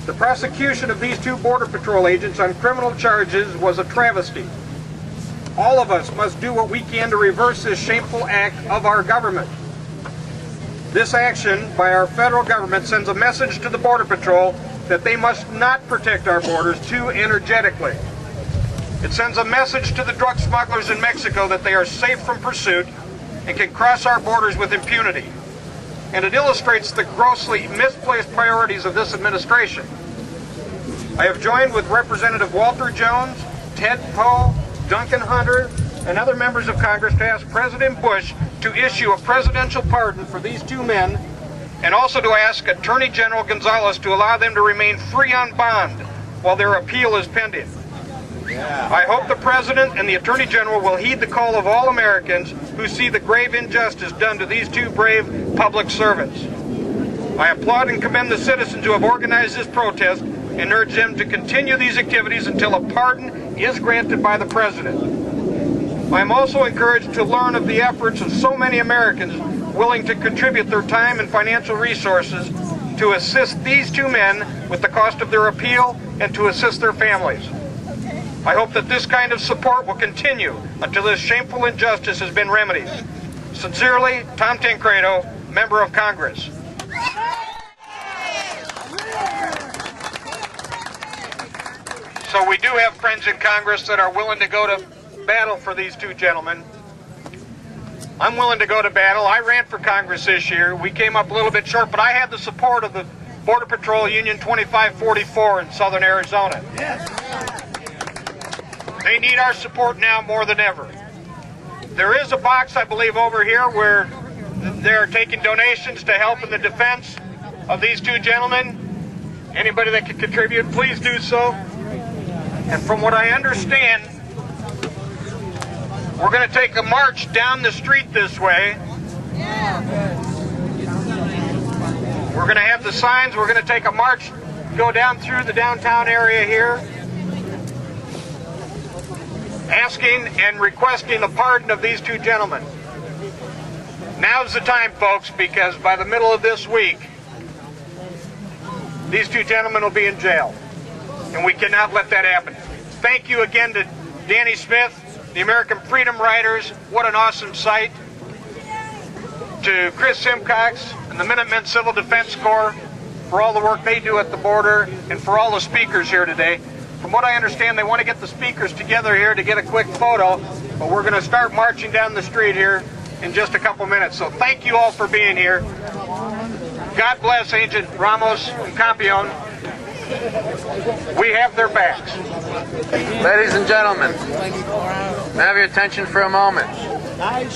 The prosecution of these two Border Patrol agents on criminal charges was a travesty. All of us must do what we can to reverse this shameful act of our government. This action by our federal government sends a message to the Border Patrol that they must not protect our borders too energetically. It sends a message to the drug smugglers in Mexico that they are safe from pursuit and can cross our borders with impunity. And it illustrates the grossly misplaced priorities of this administration. I have joined with Representative Walter Jones, Ted Poe, Duncan Hunter, and other members of Congress to ask President Bush to issue a presidential pardon for these two men, and also to ask Attorney General Gonzalez to allow them to remain free on bond while their appeal is pending. I hope the President and the Attorney General will heed the call of all Americans who see the grave injustice done to these two brave public servants. I applaud and commend the citizens who have organized this protest and urge them to continue these activities until a pardon is granted by the President. I am also encouraged to learn of the efforts of so many Americans willing to contribute their time and financial resources to assist these two men with the cost of their appeal and to assist their families. I hope that this kind of support will continue until this shameful injustice has been remedied. Sincerely, Tom Tancredo, Member of Congress." So we do have friends in Congress that are willing to go to battle for these two gentlemen. I'm willing to go to battle. I ran for Congress this year. We came up a little bit short, but I had the support of the Border Patrol Union 2544 in southern Arizona. They need our support now more than ever. There is a box, I believe, over here where they're taking donations to help in the defense of these two gentlemen. Anybody that can contribute, please do so. And from what I understand, we're going to take a march down the street this way. We're going to have the signs. We're going to take a march, go down through the downtown area here, asking and requesting the pardon of these two gentlemen. Now's the time, folks, because by the middle of this week, these two gentlemen will be in jail. And we cannot let that happen. Thank you again to Danny Smith, the American Freedom Riders. What an awesome sight. To Chris Simcox and the Minuteman Civil Defense Corps for all the work they do at the border, and for all the speakers here today. From what I understand, they want to get the speakers together here to get a quick photo, but we're going to start marching down the street here in just a couple minutes. So thank you all for being here. God bless Agent Ramos and Campeon. We have their backs. Ladies and gentlemen, have your attention for a moment. I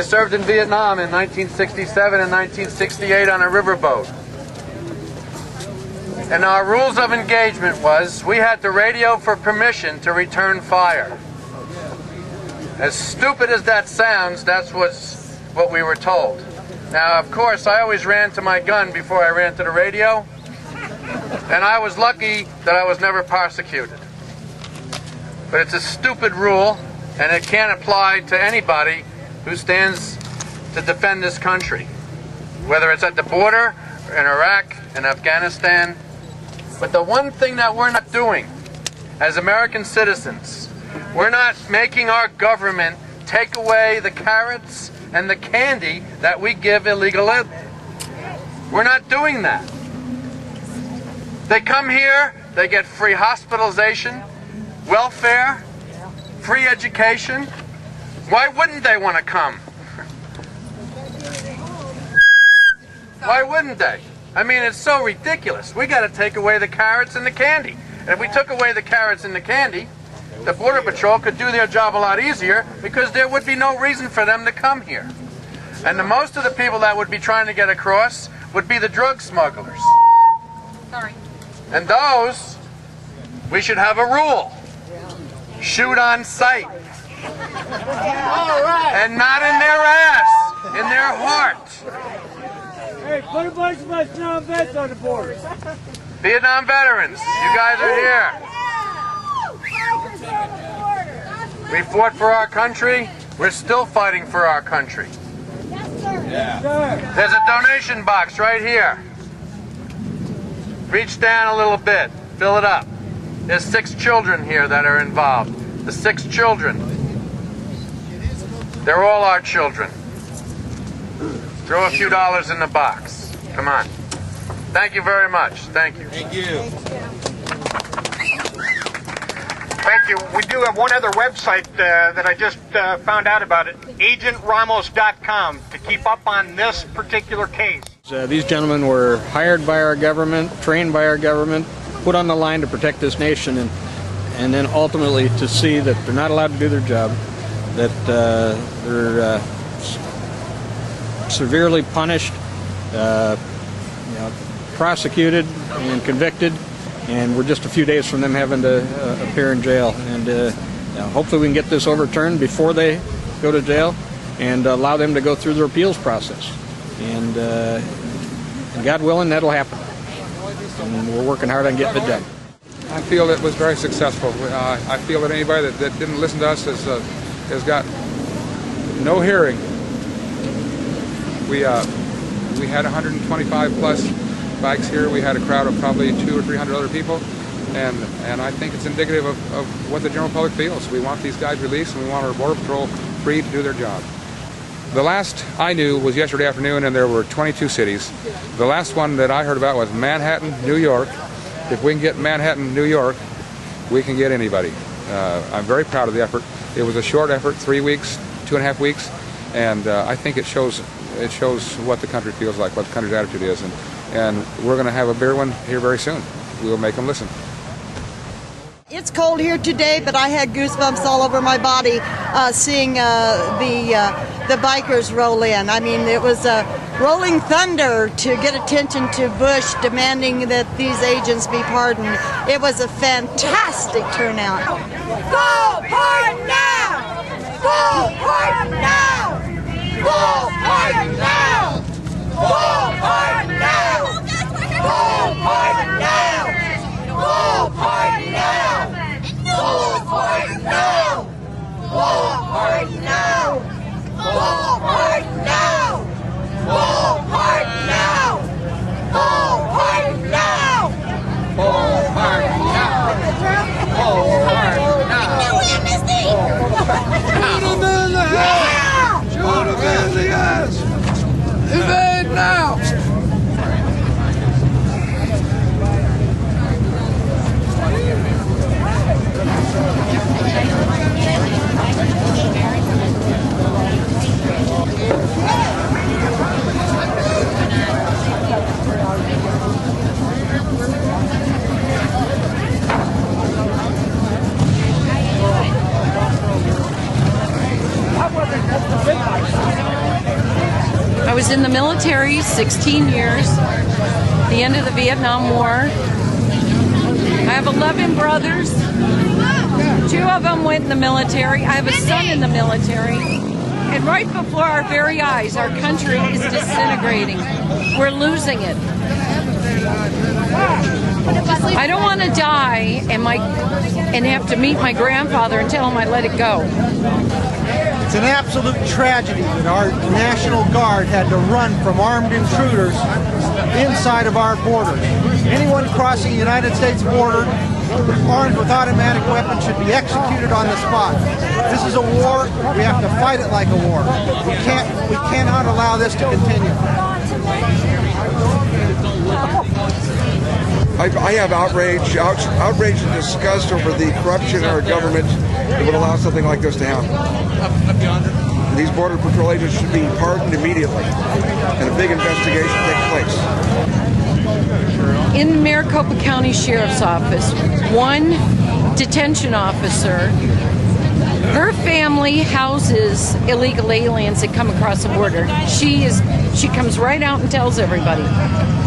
served in Vietnam in 1967 and 1968 on a riverboat. And our rules of engagement was we had to radio for permission to return fire. As stupid as that sounds, that's what we were told. Now, of course, I always ran to my gun before I ran to the radio, and I was lucky that I was never prosecuted. But it's a stupid rule, and it can't apply to anybody who stands to defend this country, whether it's at the border, in Iraq, in Afghanistan. But the one thing that we're not doing as American citizens, we're not making our government take away the carrots and the candy that we give illegal. We're not doing that. They come here, they get free hospitalization, welfare, free education. Why wouldn't they want to come? Why wouldn't they? I mean, it's so ridiculous. We got to take away the carrots and the candy. And if we took away the carrots and the candy, the Border Patrol could do their job a lot easier, because there would be no reason for them to come here. And most of the people that would be trying to get across would be the drug smugglers. Sorry. And those, we should have a rule. shoot on sight. And not in their ass, in their heart. Hey, put a bunch of us Vietnam vets on the board. Vietnam veterans, you guys are here. We fought for our country. We're still fighting for our country. There's a donation box right here. Reach down a little bit. Fill it up. There's 6 children here that are involved. The 6 children. They're all our children. Throw a few dollars in the box. Come on. Thank you very much. Thank you. Thank you. Thank you. We do have one other website that I just found out about it, agentramos.com, to keep up on this particular case. These gentlemen were hired by our government, trained by our government, put on the line to protect this nation, and then ultimately to see that they're not allowed to do their job, that they're severely punished, prosecuted and convicted, and we're just a few days from them having to appear in jail. And hopefully we can get this overturned before they go to jail and allow them to go through their appeals process. And God willing, that'll happen. And we're working hard on getting it done. I feel it was very successful. I feel that anybody that didn't listen to us has got no hearing. We had 125 plus bikes here. We had a crowd of probably 200 or 300 other people, and I think it's indicative of what the general public feels. We want these guys released, and we want our Border Patrol free to do their job. The last I knew was yesterday afternoon, and there were 22 cities. The last one that I heard about was Manhattan, New York. If we can get Manhattan, New York, we can get anybody. I'm very proud of the effort. It was a short effort, 3 weeks, 2.5 weeks, and I think it shows what the country feels like, what the country's attitude is, and we're going to have a beer one here very soon. We'll make them listen. It's cold here today, but I had goosebumps all over my body seeing the bikers roll in. I mean, it was rolling thunder to get attention to Bush demanding that these agents be pardoned. It was a fantastic turnout. Full pardon now! Full pardon now! Full pardon now! Full pardon now! Full pardon now! Full pardon now! Full pardon now! Full pardon now! Full pardon now! Full pardon now! Full pardon now! Full pardon now! Full pardon now! Shoot him in the head! Shoot him in the ass! Evade now! I was in the military 16 years, the end of the Vietnam War. I have 11 brothers. 2 of them went in the military. I have a son in the military. And right before our very eyes, our country is disintegrating. We're losing it. I don't want to die and have to meet my grandfather and tell him I let it go. It's an absolute tragedy that our National Guard had to run from armed intruders inside of our borders. Anyone crossing the United States border armed with automatic weapons should be executed on the spot. This is a war. We have to fight it like a war. We cannot allow this to continue. I have outrage and disgust over the corruption in our government that would allow something like this to happen. These Border Patrol agents should be pardoned immediately, and a big investigation take place. In Maricopa County Sheriff's Office, one detention officer, her family houses illegal aliens that come across the border. She comes right out and tells everybody.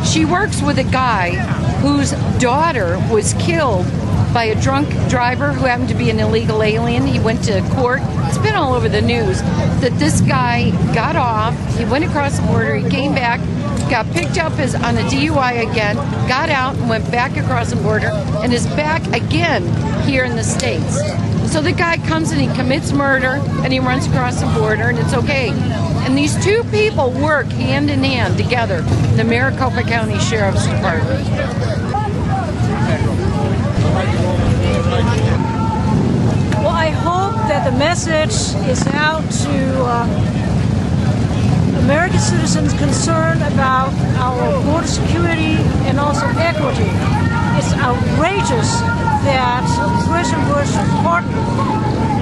She works with a guy whose daughter was killed by a drunk driver who happened to be an illegal alien. He went to court. It's been all over the news that this guy got off, he went across the border, he came back, got picked up on a DUI again, got out and went back across the border and is back again here in the States. So the guy comes and he commits murder and he runs across the border and it's okay. And these two people work hand in hand together in the Maricopa County Sheriff's Department. Well, I hope that the message is out to American citizens concerned about our border security and also equity. It's outrageous that President Bush pardoned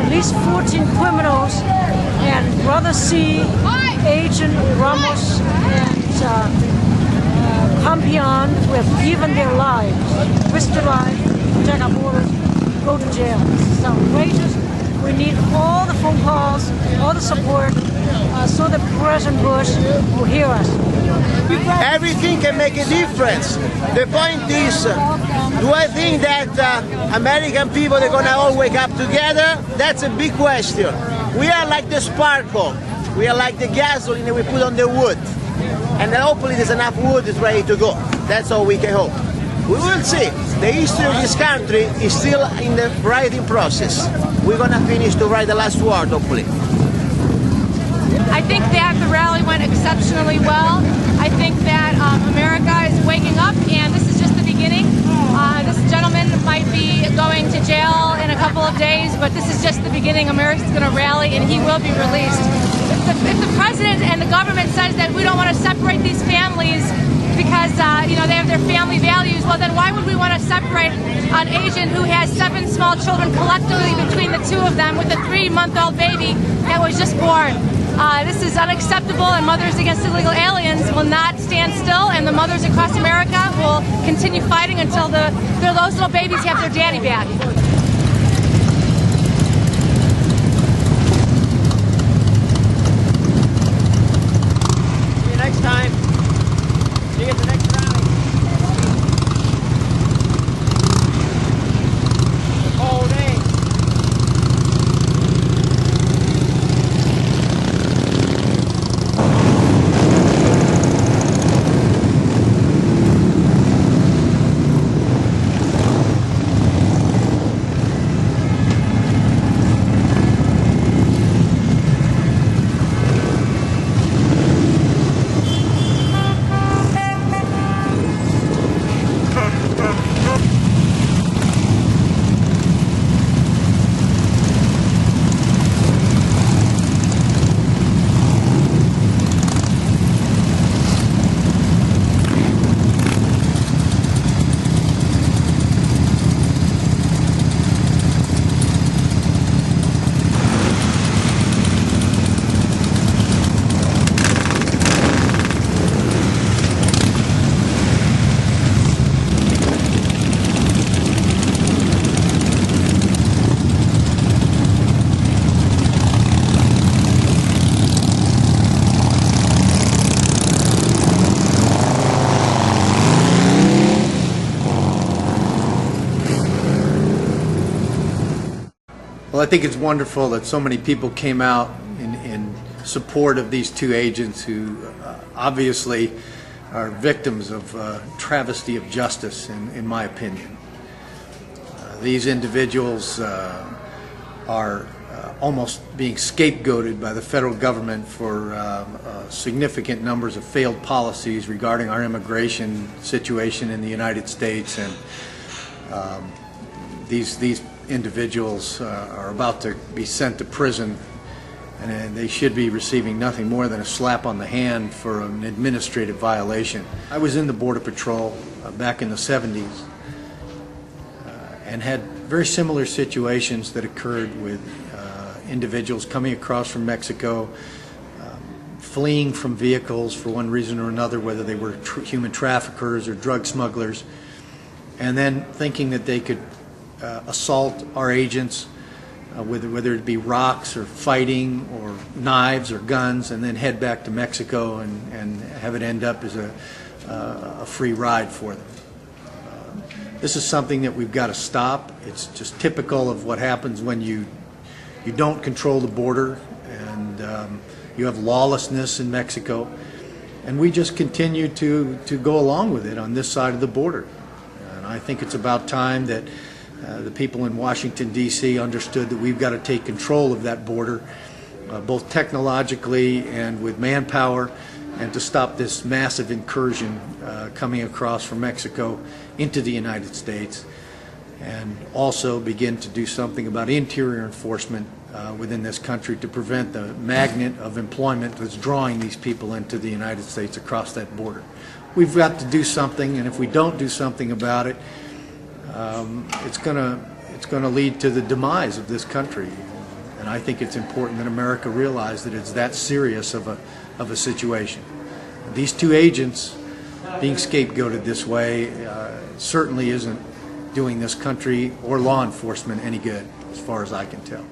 at least 14 criminals and Brother C, Agent Ramos and Campeon, who have given their lives, risked their lives, protect our borders, go to jail. This is outrageous. We need all the phone calls, all the support, so that President Bush will hear us. Everything can make a difference. The point is, do I think that American people are going to all wake up together? That's a big question. We are like the sparkle. We are like the gasoline that we put on the wood. And then hopefully there's enough wood that's ready to go. That's all we can hope. We will see. The history of this country is still in the writing process. We're going to finish to write the last word, hopefully. I think that the rally went exceptionally well. I think that America is waking up, and this is just the beginning. This gentleman might be going to jail in a couple of days, but this is just the beginning. America's going to rally, and he will be released. If the president and the government says that we don't want to separate these families because they have their family values, well then why would we want to separate an agent who has 7 small children collectively between the two of them with a 3-month-old baby that was just born? This is unacceptable, and Mothers Against Illegal Aliens will not stand still, and the mothers across America will continue fighting until those little babies have their daddy back. See you next time. See you at the next rally. It's a cold day. Well, I think it's wonderful that so many people came out in support of these two agents who obviously are victims of travesty of justice, in my opinion. These individuals are almost being scapegoated by the federal government for significant numbers of failed policies regarding our immigration situation in the United States, and these individuals are about to be sent to prison, and they should be receiving nothing more than a slap on the hand for an administrative violation. I was in the Border Patrol back in the 70s and had very similar situations that occurred with individuals coming across from Mexico, fleeing from vehicles for one reason or another, whether they were human traffickers or drug smugglers, and then thinking that they could assault our agents, whether it be rocks or fighting or knives or guns, and then head back to Mexico and have it end up as a free ride for them. This is something that we've got to stop. It's just typical of what happens when you don't control the border, and you have lawlessness in Mexico, and we just continue to go along with it on this side of the border. And I think it's about time that the people in Washington, D.C. understood that we've got to take control of that border, both technologically and with manpower, and to stop this massive incursion coming across from Mexico into the United States, and also begin to do something about interior enforcement within this country to prevent the magnet of employment that's drawing these people into the United States across that border. We've got to do something, and if we don't do something about it, it's going to lead to the demise of this country. And I think it's important that America realize that it's that serious of a situation. These two agents being scapegoated this way certainly isn't doing this country or law enforcement any good, as far as I can tell.